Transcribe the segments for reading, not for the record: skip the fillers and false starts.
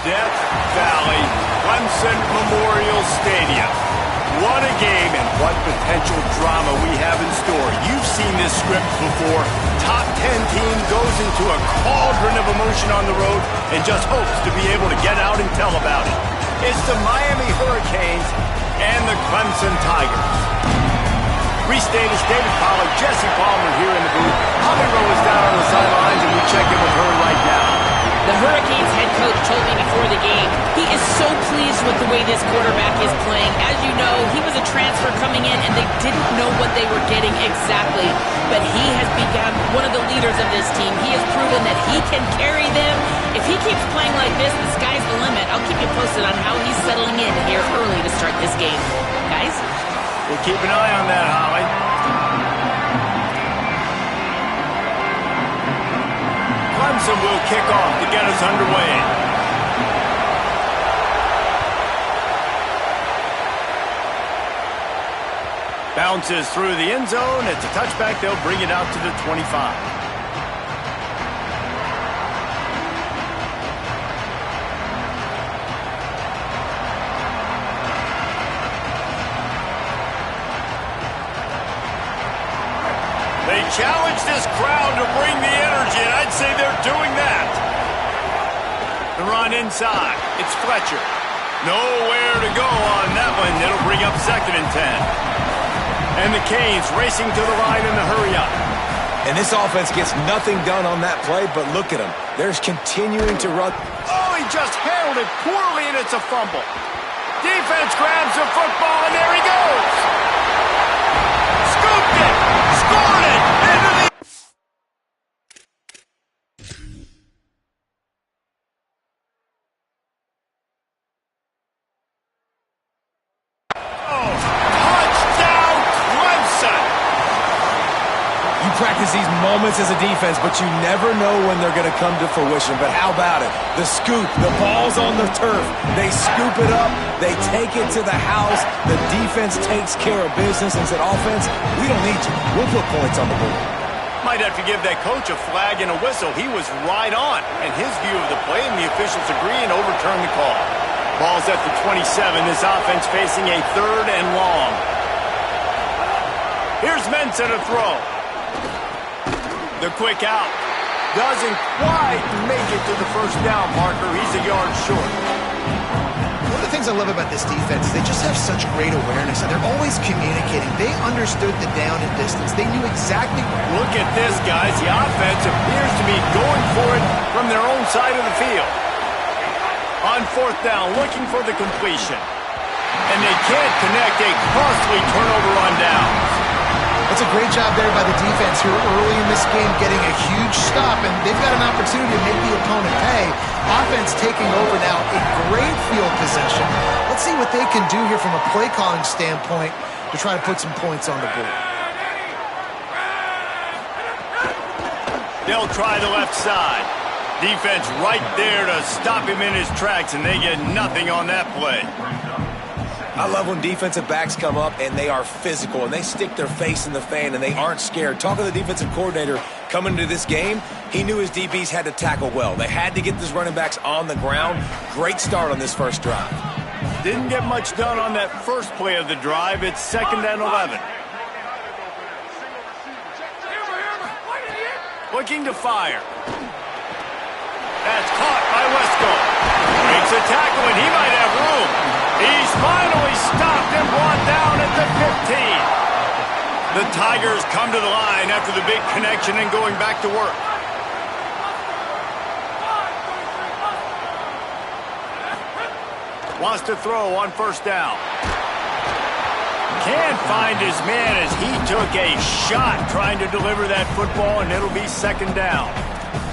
Death Valley, Clemson Memorial Stadium. What a game and what potential drama we have in store. You've seen this script before. Top 10 team goes into a cauldron of emotion on the road and just hopes to be able to get out and tell about it. It's the Miami Hurricanes and the Clemson Tigers. Reese Davis, David Pollard, Jesse Palmer here in the booth. Holly Rowe is down on the sidelines and we check in with her right now. The Hurricanes head coach told me before the game he is so pleased with the way this quarterback is playing. As you know, he was a transfer coming in and they didn't know what they were getting exactly. But he has become one of the leaders of this team. He has proven that he can carry them. If he keeps playing like this, the sky's the limit. I'll keep you posted on how he's settling in here early to start this game. Guys? We'll keep an eye on that, Holly. Clemson will kick off to get us underway. Bounces through the end zone. It's a touchback. They'll bring it out to the 25. They challenge this crowd to bring the energy, and I'd say they're doing that. The run inside. It's Fletcher. Nowhere to go on that one. It'll bring up 2nd and 10. And the Canes racing to the line in the hurry-up. And this offense gets nothing done on that play, but look at them. They're continuing to run. Oh, he just handled it poorly, and it's a fumble. Defense grabs the football, and there he goes. Scooped it. Scored it. Into the... Oh, touchdown Clemson. You practice these moments as a defense, but you never know when they're going to come to fruition. But how about it? The scoop, the ball's on the turf. They scoop it up. They take it to the house. The defense takes care of business and said, offense, we don't need you. We'll put points on the board. Might have to give that coach a flag and a whistle. He was right on in his view of the play, and the officials agree and overturn the call. Ball's at the 27. This offense facing a 3rd and long. Here's Ncca to throw. The quick out. Doesn't quite make it to the first down marker. He's a yard short. One of the things I love about this defense is they just have such great awareness, and they're always communicating. They understood the down and distance. They knew exactly where. Look at this, guys. The offense appears to be going for it from their own side of the field. On 4th down, looking for the completion. And they can't connect a costly turnover on downs. That's a great job there by the defense here early in this game, getting a huge stop, and they've got an opportunity to make the opponent pay. Offense taking over now, a great field possession. Let's see what they can do here from a play calling standpoint to try to put some points on the board. They'll try the left side. Defense right there to stop him in his tracks, and they get nothing on that play. I love when defensive backs come up and they are physical and they stick their face in the fan and they aren't scared. Talking to the defensive coordinator coming into this game, he knew his DBs had to tackle well. They had to get these running backs on the ground. Great start on this first drive. Didn't get much done on that first play of the drive. It's 2nd and 11. Looking to fire. That's caught by Wesco. Makes a tackle and he might have room. He's finally stopped and brought down at the 15. The Tigers come to the line after the big connection and going back to work. Wants to throw on first down. Can't find his man as he took a shot trying to deliver that football, and it'll be second down.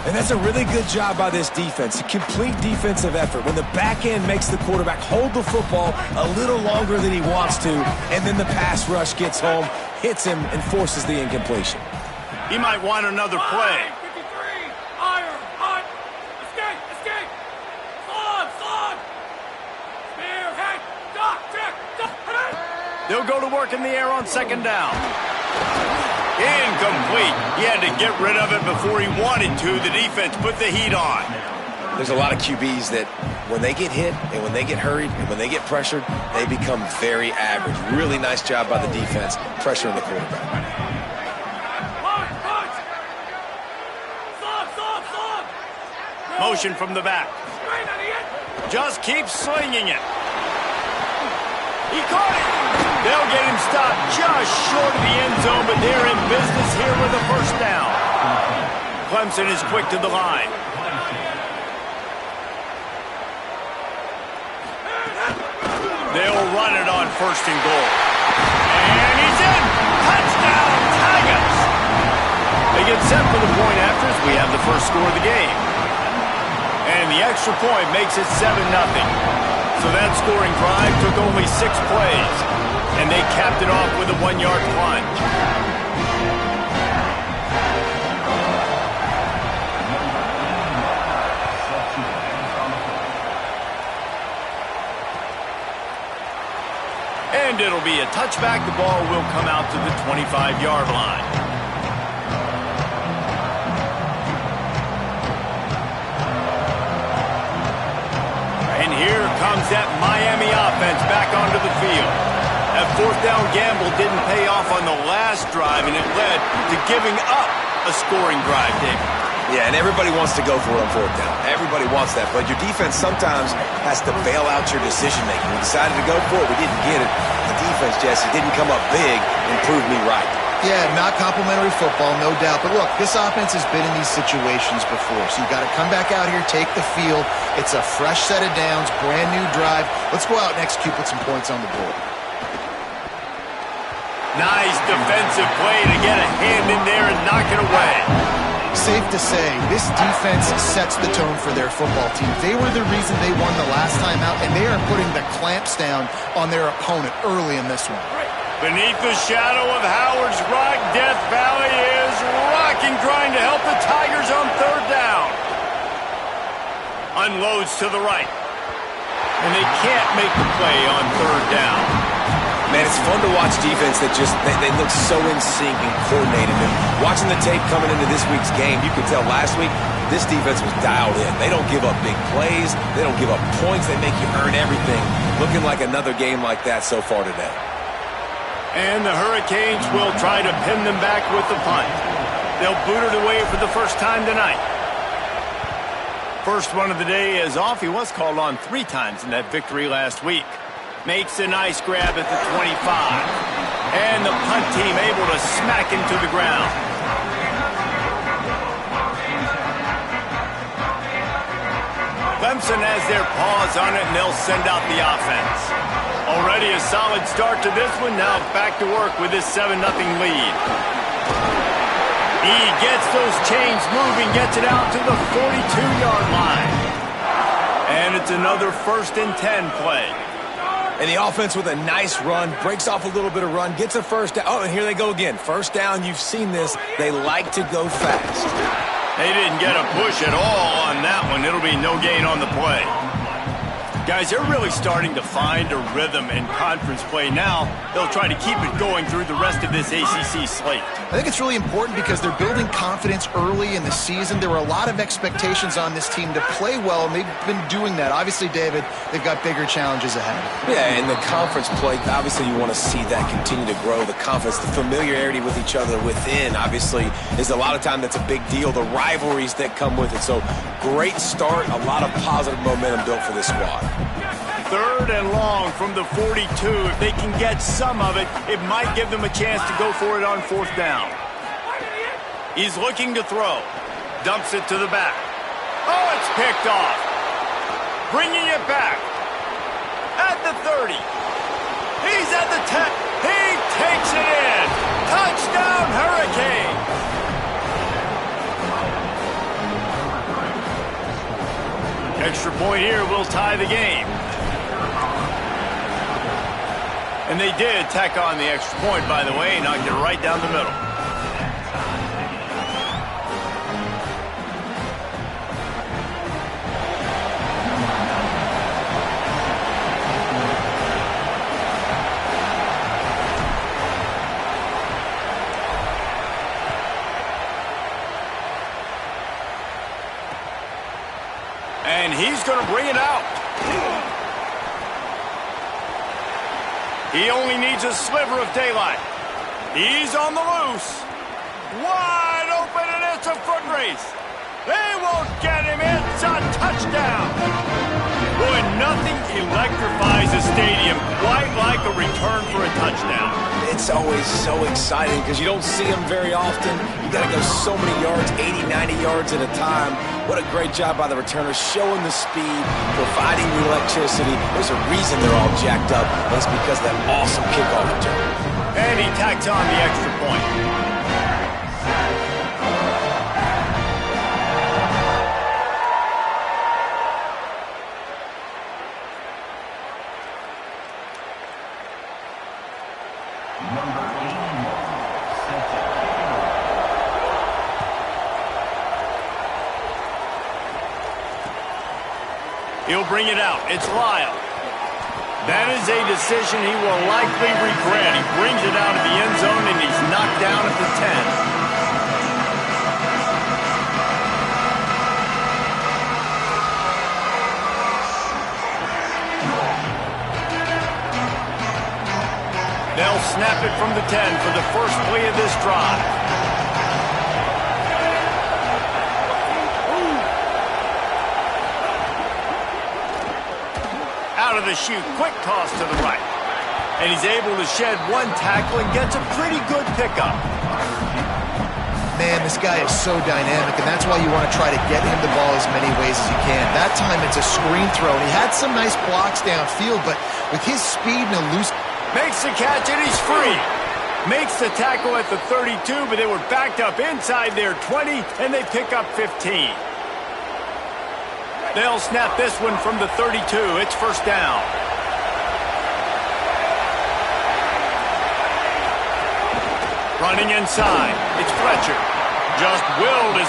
And that's a really good job by this defense, a complete defensive effort. When the back end makes the quarterback hold the football a little longer than he wants to, and then the pass rush gets home, hits him, and forces the incompletion. He might want another play. 53, iron, hot, escape, slog, spear, head, duck, check, head. They'll go to work in the air on second down. Incomplete. He had to get rid of it before he wanted to. The defense put the heat on. There's a lot of QBs that when they get hit and when they get hurried and when they get pressured, they become very average. Really nice job by the defense pressuring the quarterback. Punch. Slog. Motion from the back. Straight on the end. Just keeps slinging it. He caught it. They'll get him stopped just short of the end zone, but they're in business here with a first down. Clemson is quick to the line. They'll run it on first and goal. And he's in. Touchdown, Tigers. They get set for the point after as we have the first score of the game. And the extra point makes it 7-0. So that scoring drive took only 6 plays, and they capped it off with a 1-yard plunge. And it'll be a touchback. The ball will come out to the 25-yard line. And here comes that Miami offense back onto the field. That fourth down gamble didn't pay off on the last drive, and it led to giving up a scoring drive, David. Yeah, and everybody wants to go for it on fourth down. Everybody wants that, but your defense sometimes has to bail out your decision-making. We decided to go for it. We didn't get it. The defense, Jesse, didn't come up big and prove me right. Yeah, not complimentary football, no doubt. But look, this offense has been in these situations before, so you got to come back out here, take the field. It's a fresh set of downs, brand new drive. Let's go out and execute, put some points on the board. Nice defensive play to get a hand in there and knock it away. Safe to say, this defense sets the tone for their football team. They were the reason they won the last time out, and they are putting the clamps down on their opponent early in this one. Beneath the shadow of Howard's Rock, Death Valley is rocking, trying to help the Tigers on third down. Unloads to the right. And they can't make the play on third down. Man, it's fun to watch defense that just, they look so in sync and coordinated. And watching the tape coming into this week's game, you could tell last week this defense was dialed in. They don't give up big plays. They don't give up points. They make you earn everything. Looking like another game like that so far today. And the Hurricanes will try to pin them back with the punt. They'll boot it away for the first time tonight. First one of the day is off. He was called on 3 times in that victory last week. Makes a nice grab at the 25. And the punt team able to smack him to the ground. Clemson has their paws on it, and they'll send out the offense. Already a solid start to this one. Now back to work with this 7-0 lead. He gets those chains moving, gets it out to the 42-yard line. And it's another 1st and 10 play. And the offense with a nice run, breaks off a little bit of run, gets a first down. Oh, and here they go again. First down, you've seen this. They like to go fast. They didn't get a push at all on that one. It'll be no gain on the play. Guys, they're really starting to find a rhythm in conference play now. They'll try to keep it going through the rest of this ACC slate. I think it's really important because they're building confidence early in the season. There were a lot of expectations on this team to play well, and they've been doing that. Obviously, David, they've got bigger challenges ahead. Yeah, and the conference play, obviously you want to see that continue to grow. The confidence, the familiarity with each other within, obviously, is a lot of time that's a big deal. The rivalries that come with it. So, great start, a lot of positive momentum built for this squad. 3rd and long from the 42. If they can get some of it, it might give them a chance to go for it on 4th down. He's looking to throw. Dumps it to the back. Oh, it's picked off. Bringing it back. At the 30. He's at the 10. He takes it in. Touchdown, Hurricane. Extra point here will tie the game. And they did tack on the extra point, by the way, knocked it right down the middle. And he's going to bring it out. He only needs a sliver of daylight. He's on the loose. Wide open, and it's a foot race. They won't get him. It's a touchdown. Boy, nothing electrifies a stadium quite like a return for a touchdown. It's always so exciting because you don't see them very often. You got to go so many yards, 80, 90 yards at a time. What a great job by the returners, showing the speed, providing the electricity. There's a reason they're all jacked up, and it's because of that awesome kickoff return. And he tacks on the extra point. He'll bring it out. It's Lyle. That is a decision he will likely regret. He brings it out of the end zone, and he's knocked down at the 10. They'll snap it from the 10 for the first play of this drive. Out of the chute, quick toss to the right. And he's able to shed one tackle and gets a pretty good pickup. Man, this guy is so dynamic, and that's why you want to try to get him the ball as many ways as you can. That time it's a screen throw, and he had some nice blocks downfield, but with his speed and elusive... Makes the catch, and he's free. Makes the tackle at the 32, but they were backed up inside their 20, and they pick up 15. They'll snap this one from the 32. It's first down. Running inside. It's Fletcher. Just willed his...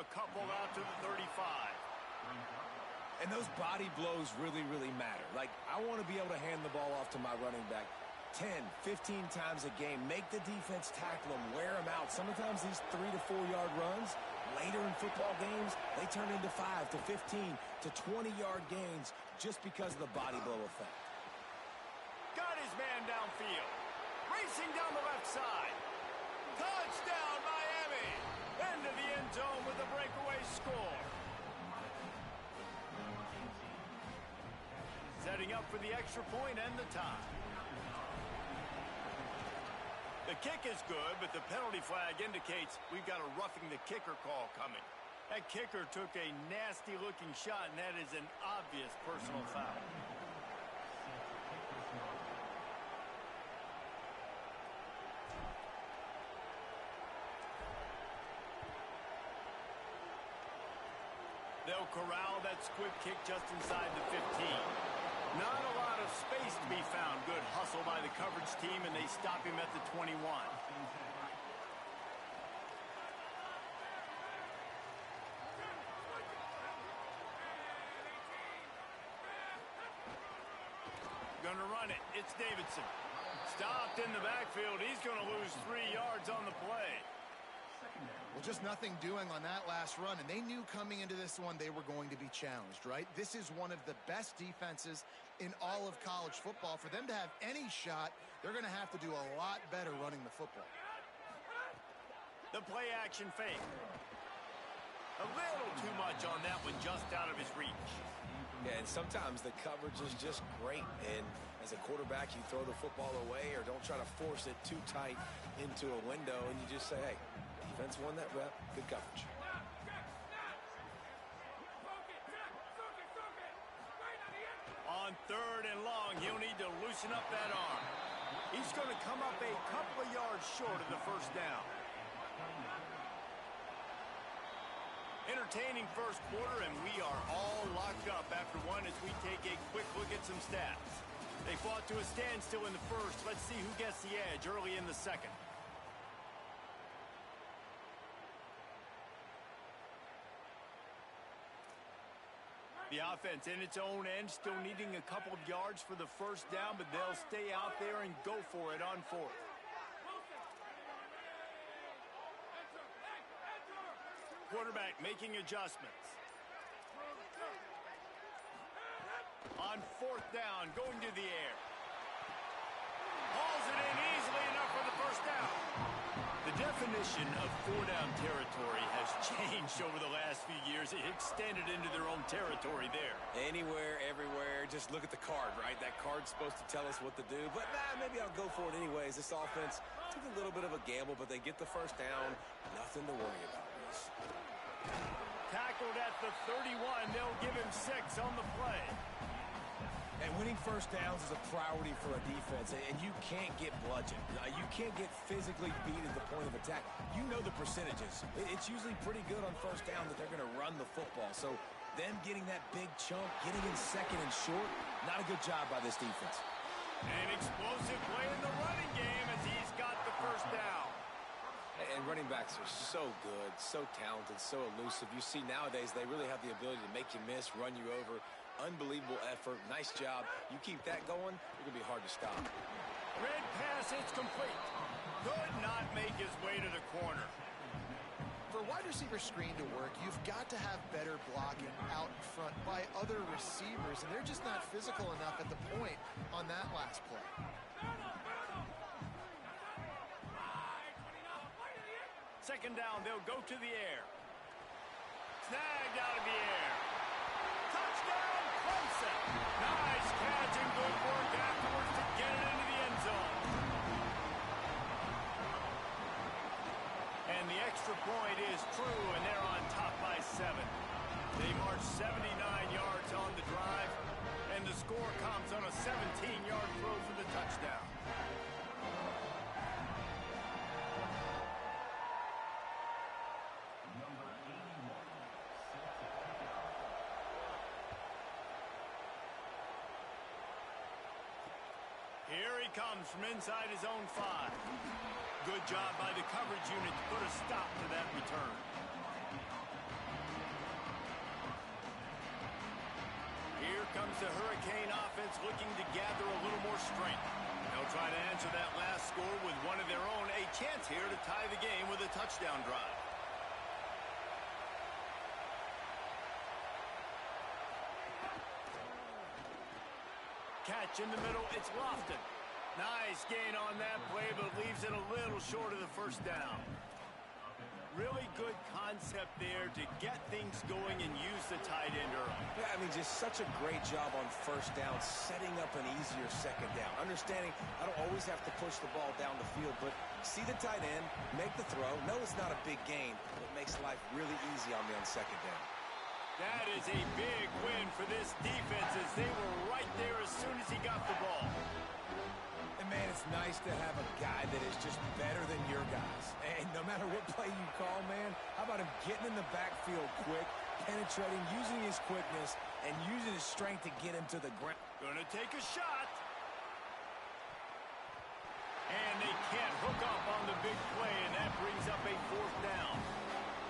A couple out to the 35. And those body blows really, really matter. Like, I want to be able to hand the ball off to my running back 10, 15 times a game. Make the defense tackle them, wear them out. Sometimes these 3 to 4 yard runs, later in football games, they turn into 5 to 15 to 20-yard gains just because of the body blow effect. Got his man downfield. Racing down the left side. Touchdown, Miami. Into the end zone with a breakaway score. Setting up for the extra point and the tie. The kick is good, but the penalty flag indicates we've got a roughing the kicker call coming. That kicker took a nasty-looking shot, and that is an obvious personal foul. They'll corral that squib kick just inside the 15. Not a lot of space to be found. Good hustle by the coverage team, and they stop him at the 21. Gonna run it. It's Davidson. Stopped in the backfield. He's gonna lose 3 yards on the play. Well, just nothing doing on that last run, and they knew coming into this one they were going to be challenged, right? This is one of the best defenses in all of college football. For them to have any shot, they're going to have to do a lot better running the football. The play action fake. A little too much on that one, just out of his reach. Yeah, and sometimes the coverage is just great. And as a quarterback, you throw the football away or don't try to force it too tight into a window, and you just say, hey, defense won that rep, good coverage. On 3rd and long, he'll need to loosen up that arm. He's going to come up a couple of yards short of the first down. Entertaining first quarter, and we are all locked up after one as we take a quick look at some stats. They fought to a standstill in the first. Let's see who gets the edge early in the second. The offense in its own end, still needing a couple of yards for the first down, but they'll stay out there and go for it on 4th. Quarterback making adjustments. On 4th down, going to the air. Hauls it in easily enough for the first down. The definition of 4-down territory has changed over the last few years. It extended into their own territory there. Anywhere, everywhere, just look at the card, right? That card's supposed to tell us what to do, but maybe I'll go for it anyways. This offense took a little bit of a gamble, but they get the first down. Nothing to worry about, Reese. Tackled at the 31. They'll give him 6 on the play. And winning first downs is a priority for a defense, and you can't get bludgeoned. You can't get physically beat at the point of attack. You know the percentages. It's usually pretty good on first down that they're going to run the football. So them getting that big chunk, getting in second and short, not a good job by this defense. An explosive play in the running game as he's got the first down. And running backs are so good, so talented, so elusive. You see nowadays they really have the ability to make you miss, run you over. Unbelievable effort. Nice job. You keep that going, it's going to be hard to stop. Red pass, it's complete. Could not make his way to the corner. For a wide receiver screen to work, you've got to have better blocking out in front by other receivers, and they're just not physical enough at the point on that last play. Second down, they'll go to the air. Snagged out of the air. Touchdown, Clemson. Nice catch and good work afterwards to get it into the end zone. And the extra point is true, and they're on top by 7. They march 79 yards on the drive, and the score comes on a 17-yard throw for the touchdown. Here he comes from inside his own 5. Good job by the coverage unit to put a stop to that return. Here comes the Hurricane offense looking to gather a little more strength. They'll try to answer that last score with one of their own. A chance here to tie the game with a touchdown drive. Catch in the middle, it's Lofton. Nice gain on that play, but leaves it a little short of the first down. Really good concept there to get things going and use the tight end early. Yeah, I mean, just such a great job on first down, setting up an easier second down. Understanding I don't always have to push the ball down the field, but see the tight end, make the throw. No, it's not a big gain, but it makes life really easy on me on second down. That is a big win for this defense as they were right there as soon as he got the ball. And, man, it's nice to have a guy that is just better than your guys. And no matter what play you call, man, how about him getting in the backfield quick, penetrating, using his quickness, and using his strength to get him to the ground. Gonna take a shot. And they can't hook up on the big play, and that brings up a fourth down.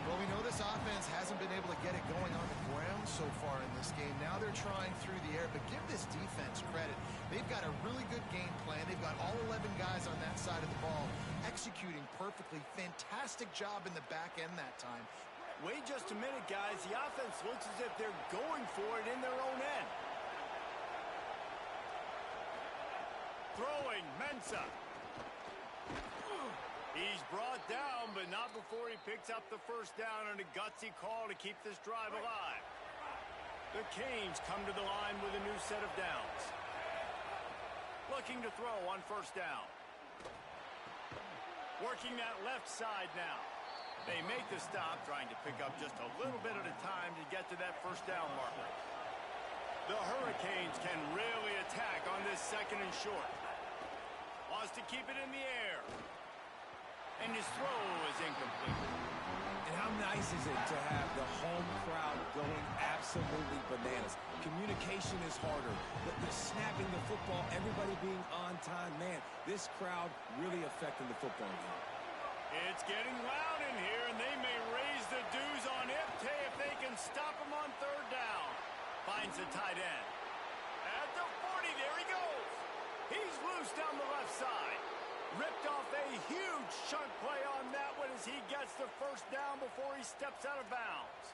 Well, we know this offense hasn't been able to get it going on the ground so far in this game. Now they're trying through the air, but give this defense credit. They've got a really good game plan. They've got all 11 guys on that side of the ball executing perfectly. Fantastic job in the back end that time. Wait just a minute, guys. The offense looks as if they're going for it in their own end. Throwing, Ncca. He's brought down, but not before he picks up the first down and a gutsy call to keep this drive alive. The Canes come to the line with a new set of downs. Looking to throw on first down. Working that left side now. They make the stop, trying to pick up just a little bit at a time to get to that first down marker. The Hurricanes can really attack on this second and short. Wants to keep it in the air. And his throw is incomplete. And how nice is it to have the home crowd going absolutely bananas? Communication is harder. The snapping the football, everybody being on time. Man, this crowd really affecting the football game. It's getting loud in here, and they may raise the dues on Ncca if they can stop him on third down. Finds the tight end. At the 40, there he goes. He's loose down the left side. Ripped off a huge chunk play on that one as he gets the first down before he steps out of bounds.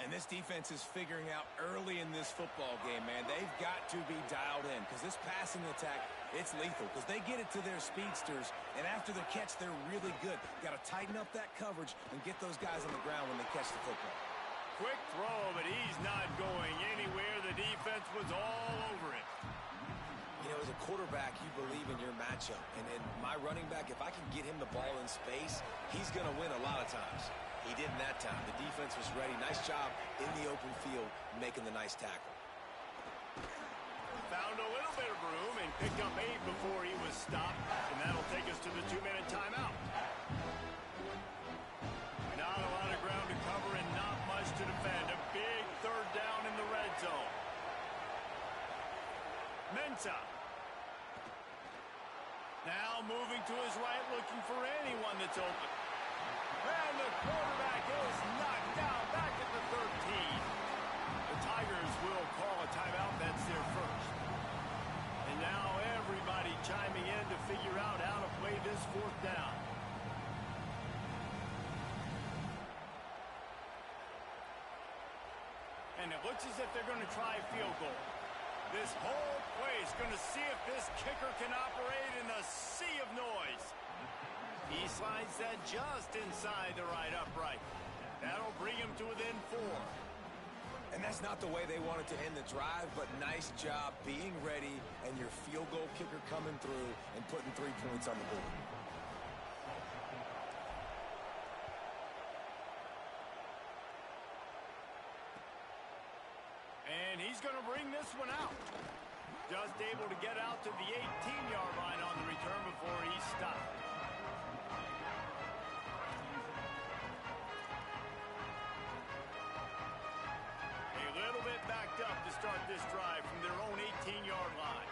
And this defense is figuring out early in this football game, man. They've got to be dialed in because this passing attack, it's lethal because they get it to their speedsters, and after the catch, they're really good. Got to tighten up that coverage and get those guys on the ground when they catch the football. Quick throw, but he's not going anywhere. The defense was all over it. You know, as a quarterback, you believe in your matchup. And my running back, if I can get him the ball in space, he's going to win a lot of times. He didn't that time. The defense was ready. Nice job in the open field making the nice tackle. Found a little bit of room and picked up 8 before he was stopped. And that'll take us to the 2-minute timeout. Not a lot of ground to cover and not much to defend. A big third down in the red zone. Ncca. Now moving to his right, looking for anyone that's open. And the quarterback is knocked down back at the 13. The Tigers will call a timeout. That's their first. And now everybody chiming in to figure out how to play this fourth down. And it looks as if they're going to try a field goal. This whole play is going to see if this kicker can operate in a sea of noise. He slides that just inside the right upright. That'll bring him to within 4. And that's not the way they wanted to end the drive, but nice job being ready and your field goal kicker coming through and putting 3 points on the board. And he's going to bring this one out. Just able to get out to the 18-yard line on the return before he stopped. A little bit backed up to start this drive from their own 18-yard line.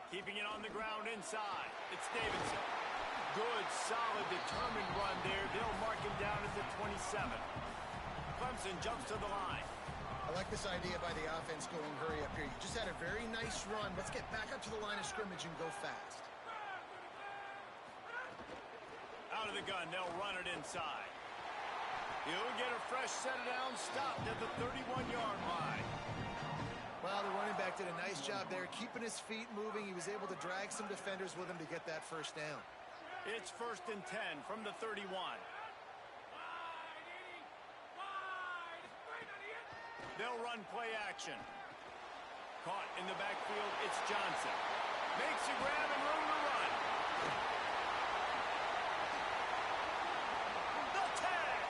Keeping it on the ground inside. It's Davidson. Good, solid, determined run there. They'll mark him down at the 27. Clemson jumps to the line. I like this idea by the offense going hurry up here. You just had a very nice run. Let's get back up to the line of scrimmage and go fast. Out of the gun, they'll run it inside. He'll get a fresh set down, stopped at the 31-yard line. Well, the running back did a nice job there, keeping his feet moving. He was able to drag some defenders with him to get that first down. It's 1st and 10 from the 31. They'll run play action. Caught in the backfield, it's Johnson. Makes a grab and room to run. The tag!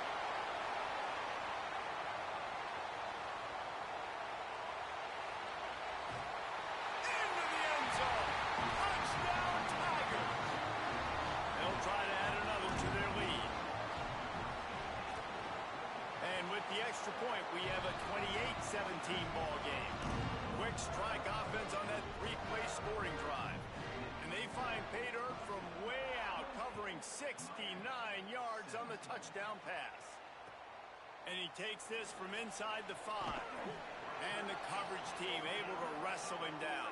Into the end zone. Touchdown, Tigers. They'll try to add another to their lead. And with the extra point, we have a 28-17 ball game. Quick strike offense on that 3-play scoring drive. And they find pay dirt from way out, covering 69 yards on the touchdown pass. And he takes this from inside the 5. And the coverage team able to wrestle him down.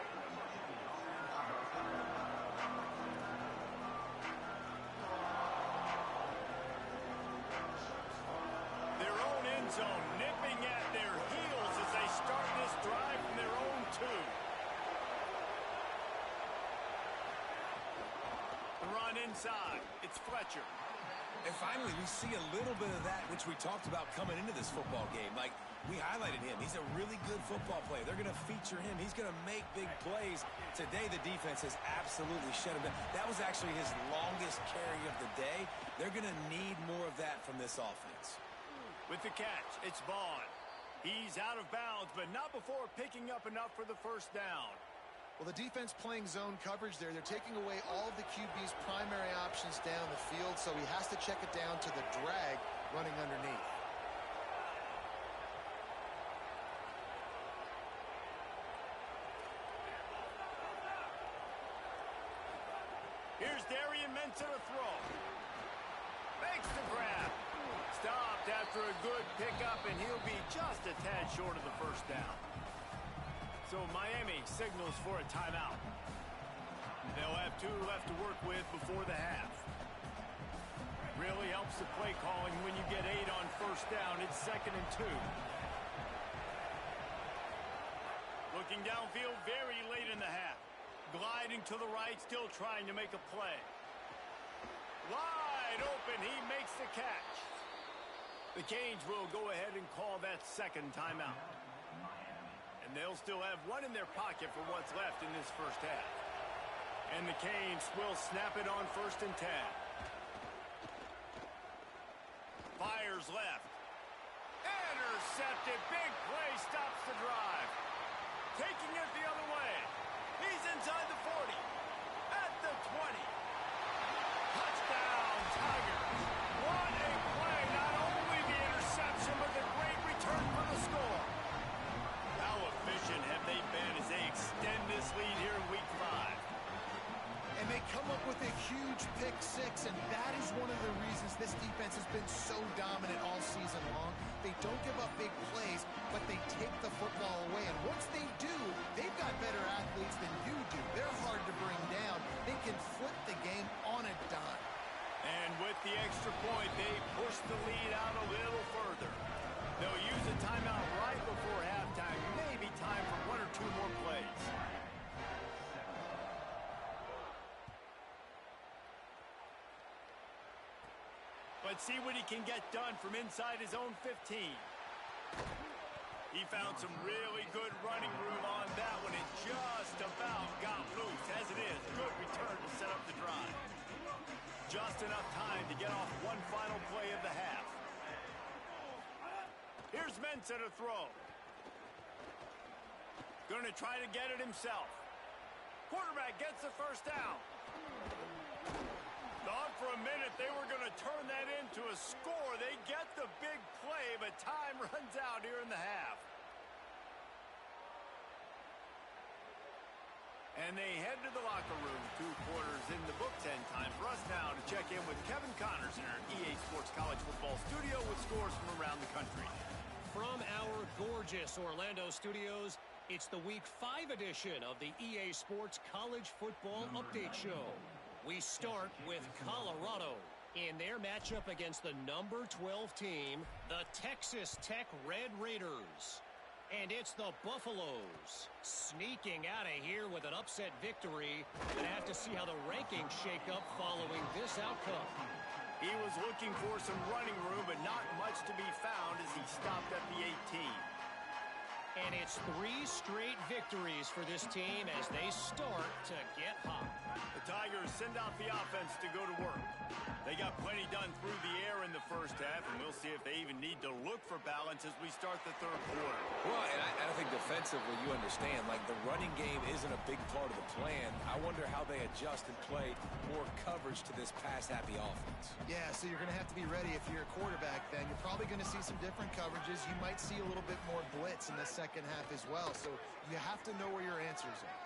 Their own end zone nipping at their heels as they start this drive from their own 2. The run inside. It's Fletcher. And finally, we see a little bit of that which we talked about coming into this football game. Like, we highlighted him. He's a really good football player. They're going to feature him. He's going to make big plays. Today, the defense has absolutely shut him down. That was actually his longest carry of the day. They're going to need more of that from this offense. With the catch, it's Vaughn. He's out of bounds, but not before picking up enough for the first down. Well, the defense playing zone coverage there. They're taking away all of the QB's primary options down the field, so he has to check it down to the drag running underneath. Here's Darian Ncca to throw. Makes the grab. Stopped after a good pickup, and he'll be just a tad short of the first down. So Miami signals for a timeout. They'll have 2 left to work with before the half. Really helps the play calling when you get 8 on first down. It's 2nd and 2. Looking downfield very late in the half. Gliding to the right, still trying to make a play. Wide open, he makes the catch. The Canes will go ahead and call that 2nd timeout. And they'll still have 1 in their pocket for what's left in this first half. And the Canes will snap it on 1st and 10. Fires left. Intercepted. Big play stops the drive. Taking it the other way. He's inside the 40. At the 20. Touchdown, Tigers. What a play. Not only the interception, but the great return for the score. How efficient have they been as they extend this lead here in Week 5? And they come up with a huge pick 6, and that is one of the reasons this defense has been so dominant all season long. They don't give up big plays, but they take the football away. And once they do, they've got better athletes than you do. They're hard to bring down. They can flip the game on a dime. And with the extra point, they push the lead out a little further. They'll use a timeout right before halftime. Maybe time for 1 or 2 more plays. Let's see what he can get done from inside his own 15. He found some really good running room on that one and just about got loose. As it is, good return to set up the drive. Just enough time to get off 1 final play of the half. Here's Ncca to throw. Going to try to get it himself. Quarterback gets the first down. Thought for a minute they were going to turn that into a score. They get the big play, but time runs out here in the half. And they head to the locker room. 2 quarters in the books, and time for us now to check in with Kevin Connors in our EA Sports College Football studio with scores from around the country. From our gorgeous Orlando studios, it's the Week 5 edition of the EA Sports College Football Update Show. We start with Colorado in their matchup against the number 12 team, the Texas Tech Red Raiders. And it's the Buffaloes sneaking out of here with an upset victory. Gonna have to see how the rankings shake up following this outcome. He was looking for some running room, but not much to be found as he stopped at the 18. And it's 3 straight victories for this team as they start to get hot. The Tigers send out the offense to go to work. They got plenty done through the air in the first half, and we'll see if they even need to look for balance as we start the third quarter. Well, and I think defensively, you understand, like the running game isn't a big part of the plan. I wonder how they adjust and play more coverage to this pass-happy offense. Yeah, so you're going to have to be ready if you're a quarterback then. You're probably going to see some different coverages. You might see a little bit more blitz in the second half as well, so you have to know where your answers are.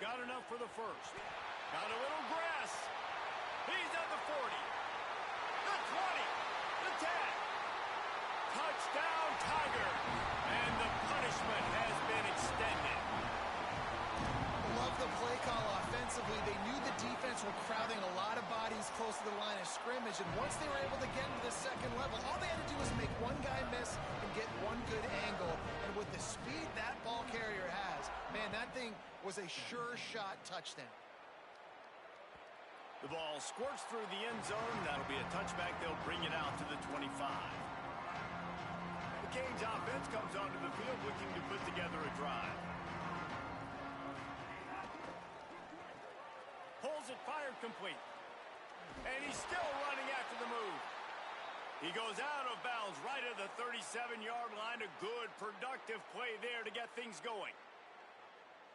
Got enough for the first. Got a little grass. He's at the 40. The 20. The 10. Touchdown, Tiger. And the punishment has been extended. Love the play call offensively. They knew the defense were crowding a lot of bodies close to the line of scrimmage, and once they were able to get into the second level, all they had to do was make one guy miss and get one good angle. And with the speed that ball carrier has, man, that thing was a sure shot touchdown. The ball squirts through the end zone. That'll be a touchback. They'll bring it out to the 25. The Canes offense comes onto the field looking to put together a drive. Pulls it, fired complete. And he's still running after the move. He goes out of bounds right at the 37-yard line. A good, productive play there to get things going.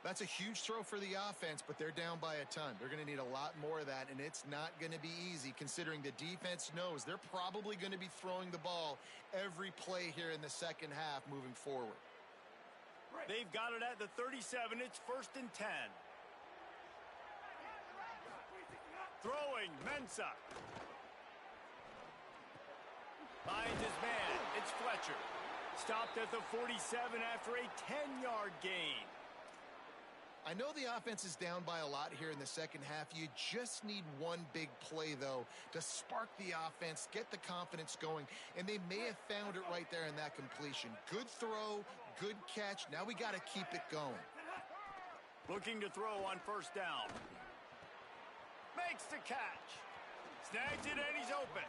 That's a huge throw for the offense, but they're down by a ton. They're going to need a lot more of that, and it's not going to be easy considering the defense knows they're probably going to be throwing the ball every play here in the second half moving forward. They've got it at the 37. It's 1st and 10. Throwing, Ncca. Finds his man. It's Fletcher. Stopped at the 47 after a 10-yard gain. I know the offense is down by a lot here in the second half. You just need one big play, though, to spark the offense, get the confidence going, and they may have found it right there in that completion. Good throw, good catch. Now we got to keep it going. Looking to throw on 1st down. Makes the catch. Snags it, and he's open.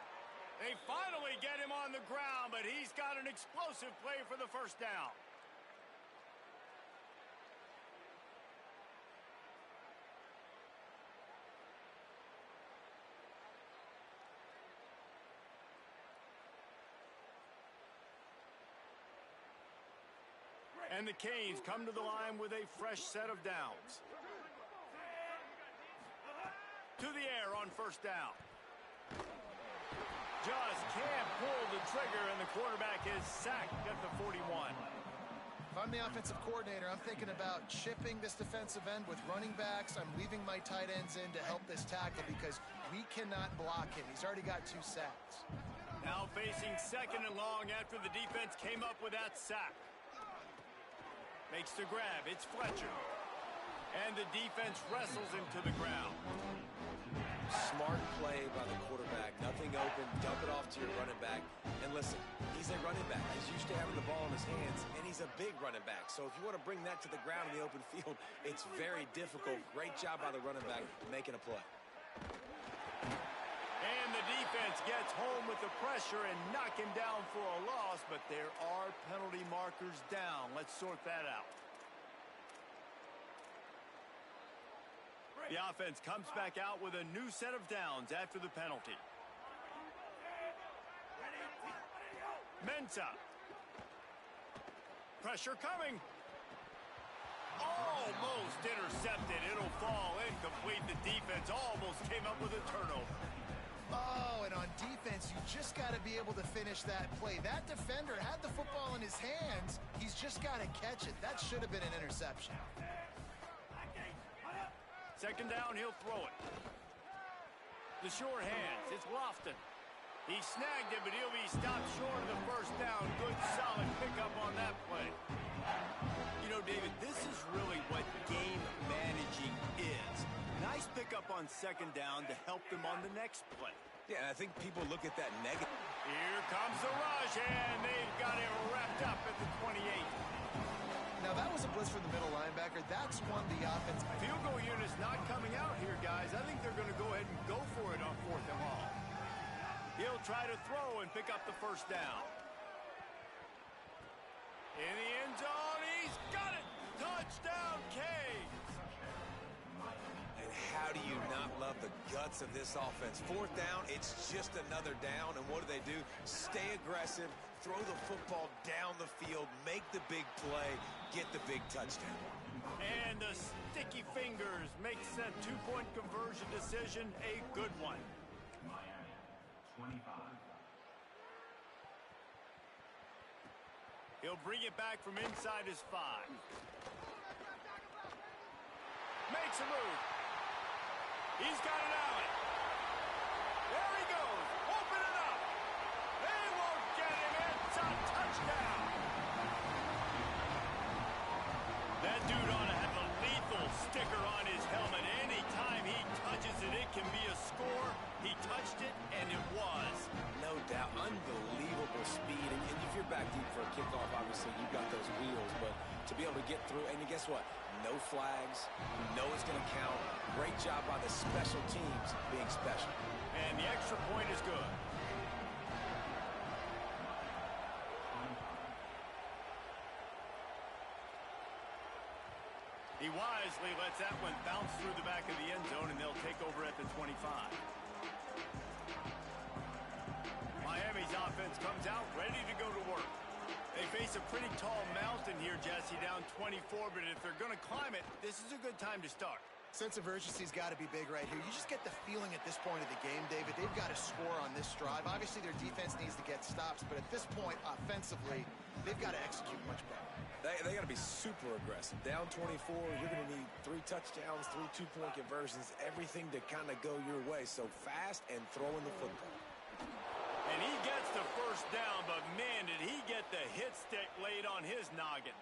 They finally get him on the ground, but he's got an explosive play for the 1st down. And the Canes come to the line with a fresh set of downs. To the air on 1st down. Just can't pull the trigger, and the quarterback is sacked at the 41. If I'm the offensive coordinator, I'm thinking about chipping this defensive end with running backs. I'm leaving my tight ends in to help this tackle because we cannot block him. He's already got 2 sacks. Now facing 2nd and long after the defense came up with that sack. Makes the grab. It's Fletcher. And the defense wrestles him to the ground. Smart play by the quarterback. Nothing open. Dump it off to your running back. And listen, he's a running back. He's used to having the ball in his hands, and he's a big running back. So if you want to bring that to the ground in the open field, it's very difficult. Great job by the running back making a play. And the defense gets home with the pressure and knock him down for a loss, but there are penalty markers down. Let's sort that out. The offense comes back out with a new set of downs after the penalty. Ncca. Pressure coming. Almost intercepted. It'll fall incomplete. The defense almost came up with a turnover. Oh, and on defense, you just got to be able to finish that play. That defender had the football in his hands. He's just got to catch it. That should have been an interception. 2nd down, he'll throw it. The short hands, it's Lofton. He snagged it, but he'll be stopped short of the 1st down. Good, solid pickup on that play. You know, David, this is really what game managing is. Nice pickup on 2nd down to help them on the next play. Yeah, and I think people look at that negative. Here comes the rush, and they've got him wrapped up at the 28. Now, that was a blitz from the middle linebacker. That's one the offense... Field goal unit's not coming out here, guys. I think they're going to go ahead and go for it on 4th and long. He'll try to throw and pick up the first down. In the end zone, he's got it! Touchdown, Canes! And how do you not love the guts of this offense? 4th down, it's just another down, and what do? Stay aggressive, throw the football down the field, make the big play, get the big touchdown. And the sticky fingers makes that 2-point conversion decision a good one. Miami, 25. He'll bring it back from inside his 5. Makes a move. He's got it out. There he goes. Open it up. They won't get him. It's a touchdown. That dude ought to have a lethal sticker on his helmet. Anytime he touches it, it can be a score. He touched it, and it was. No doubt. Unbelievable speed. And if you're back deep for a kickoff, obviously you've got those wheels. But to be able to get through, and guess what? No flags. You know it's going to count. Great job by the special teams being special. And the extra point is good. He wisely lets that one bounce through the back of the end zone, and they'll take over at the 25. Miami's offense comes out ready to go to work. They face a pretty tall mountain here, Jesse, down 24, but if they're going to climb it, this is a good time to start. Sense of urgency's got to be big right here. You just get the feeling at this point of the game, David, they've got to score on this drive. Obviously, their defense needs to get stops, but at this point, offensively, they've got to execute much better. They got to be super aggressive. Down 24, you're going to need 3 touchdowns, 3 2-point conversions, everything to kind of go your way. So fast and throwing the football. And he gets the first down, but man, did he get the hit stick laid on his noggin.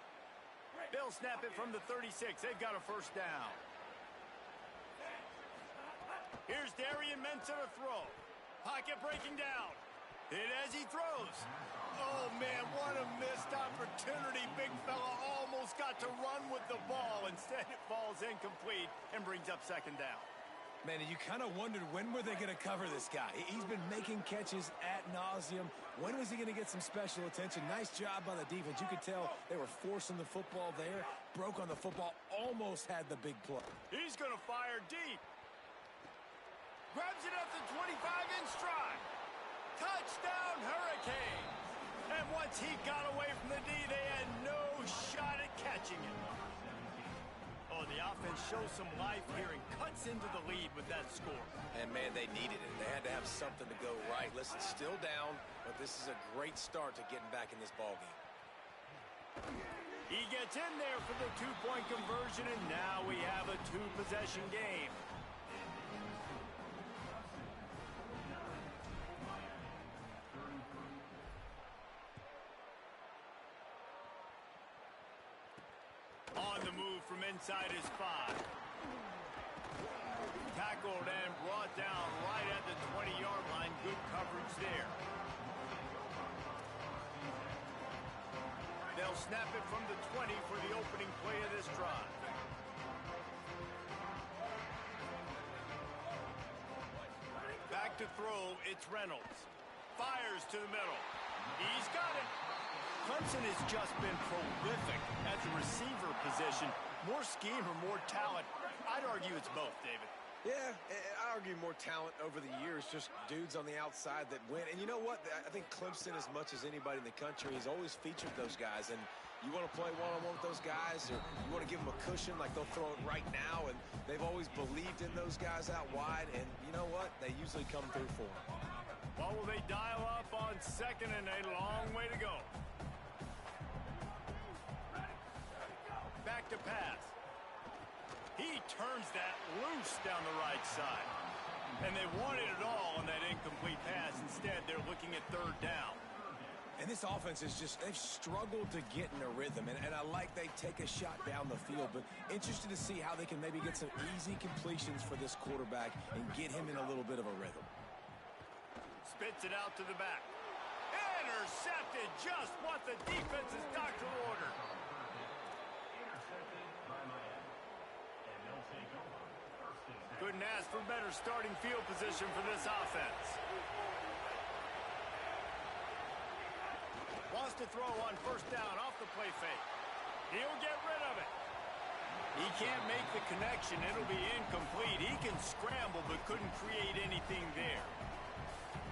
They'll snap it from the 36. They've got a first down. Here's Darian Mensah to throw. Pocket breaking down. Hit as he throws. Oh, man, what a missed opportunity. Big fella almost got to run with the ball. Instead, it falls incomplete and brings up second down. Man, and you kind of wondered when were they going to cover this guy. He's been making catches ad nauseum. When was he going to get some special attention? Nice job by the defense. You could tell they were forcing the football there. Broke on the football. Almost had the big play. He's going to fire deep. Grabs it at the 25 in stride. Touchdown, Hurricanes. And once he got away from the D, they had no shot at catching it. Oh, the offense shows some life here and cuts into the lead with that score. And, man, they needed it. They had to have something to go right. Listen, still down, but this is a great start to getting back in this ballgame. He gets in there for the 2-point conversion, and now we have a 2-possession game. On the move from inside his 5. Tackled and brought down right at the 20-yard line. Good coverage there. They'll snap it from the 20 for the opening play of this drive. Back to throw, it's Reynolds. Fires to the middle. He's got it. Clemson has just been prolific at the receiver position. More scheme or more talent? I'd argue it's both, David. Yeah, I argue more talent over the years, just dudes on the outside that win. And you know what? I think Clemson, as much as anybody in the country, has always featured those guys. And you want to play one-on-one with those guys, or you want to give them a cushion like they'll throw it right now. And they've always believed in those guys out wide. And you know what? They usually come through for them. Well, will they dial up on second and a long way to go? Back to pass. He turns that loose down the right side. And they wanted it all on that incomplete pass. Instead, they're looking at third down. And this offense is just, they've struggled to get in a rhythm. And I like they take a shot down the field, but interested to see how they can maybe get some easy completions for this quarterback and get him in a little bit of a rhythm. Spits it out to the back. Intercepted, just what the defense's doctor ordered. couldn't ask for better starting field position for this offense. Wants to throw on first down off the play fake. He'll get rid of it. He can't make the connection. It'll be incomplete. He can scramble but couldn't create anything there.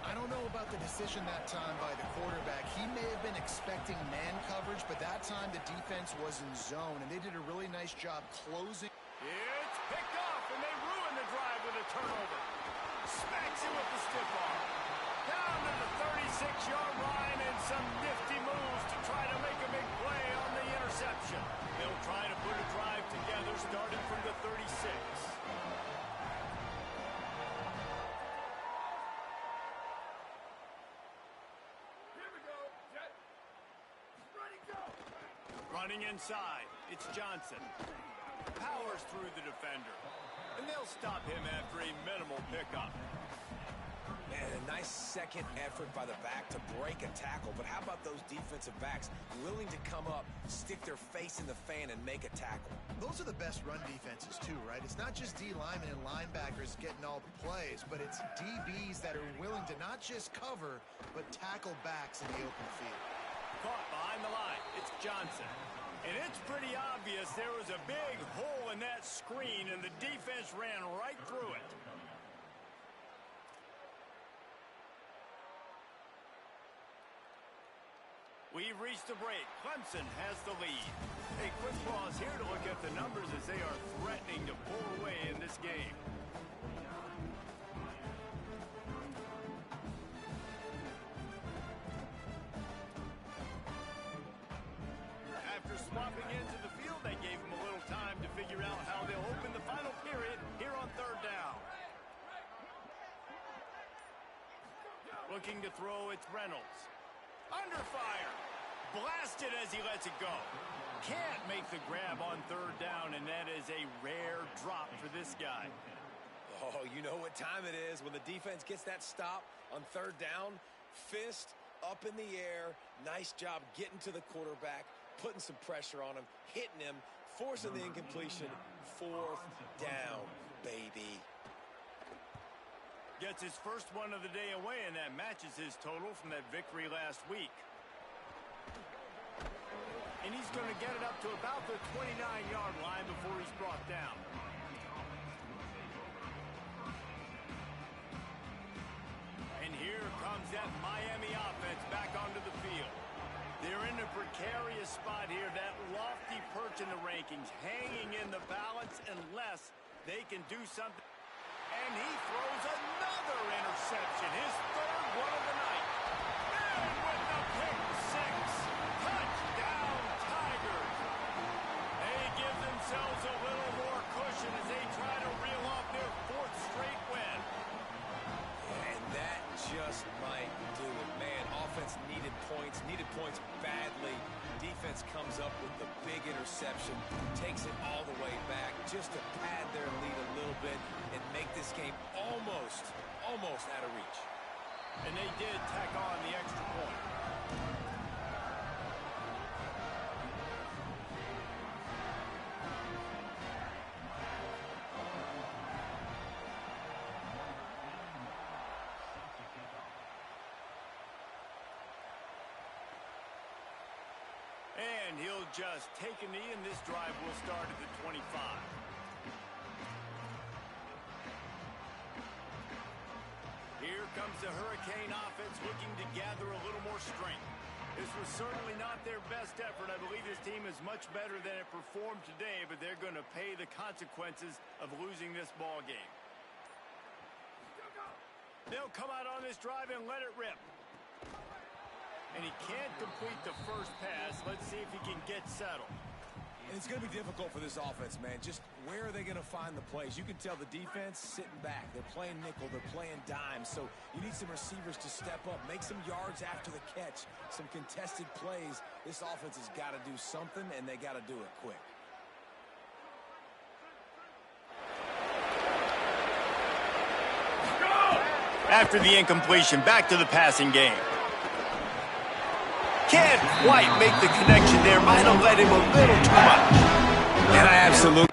I don't know about the decision that time by the quarterback. He may have been expecting man coverage, but that time the defense was in zone, and they did a really nice job closing. It's picked off, and they ruin the drive with a turnover. Smacks it with the stiff arm. Down to the 36-yard line and some nifty moves to try to make a big play on the interception. They'll try to put a drive together starting from the 36. Running inside, it's Johnson. Powers through the defender. And they'll stop him after a minimal pickup. Man, a nice second effort by the back to break a tackle. But how about those defensive backs willing to come up, stick their face in the fan, and make a tackle? Those are the best run defenses, too, right? It's not just D linemen and linebackers getting all the plays, but it's DBs that are willing to not just cover, but tackle backs in the open field. Caught behind the line. It's Johnson. And it's pretty obvious there was a big hole in that screen, and the defense ran right through it. We've reached the break. Clemson has the lead. A quick pause here to look at the numbers as they are threatening to pull away in this game. After swapping into the field, they gave him a little time to figure out how they'll open the final period here on third down. Looking to throw, it's Reynolds. Under fire. Blasted as he lets it go. Can't make the grab on third down, and that is a rare drop for this guy. Oh, you know what time it is when the defense gets that stop on third down. Fist up in the air. Nice job getting to the quarterback, putting some pressure on him, hitting him, forcing the incompletion. Fourth down, baby. Gets his first one of the day away, and that matches his total from that victory last week. And he's going to get it up to about the 29-yard line before he's brought down. And here comes that Miami offense back onto the field. They're in a precarious spot here, that lofty perch in the rankings, hanging in the balance unless they can do something. And he throws another interception, his third one of the night. And with the pick six, touchdown Tigers. They give themselves a little more cushion as they try to reel off their fourth straight win. And that just might do it, man. Offense needed points badly. Defense comes up with the big interception, takes it all the way back just to pad their lead a little bit and make this game almost out of reach. And they did tack on the extra point. And he'll just take a knee, and this drive will start at the 25. Here comes the Hurricane offense looking to gather a little more strength. This was certainly not their best effort. I believe this team is much better than it performed today, but they're going to pay the consequences of losing this ball game. They'll come out on this drive and let it rip. And he can't complete the first pass. Let's see if he can get settled. And it's going to be difficult for this offense, man. Just where are they going to find the plays? You can tell the defense sitting back. They're playing nickel. They're playing dime. So you need some receivers to step up, make some yards after the catch, some contested plays. This offense has got to do something, and they got to do it quick. After the incompletion, back to the passing game. Can't quite make the connection there. Might have let him a little too much. And I absolutely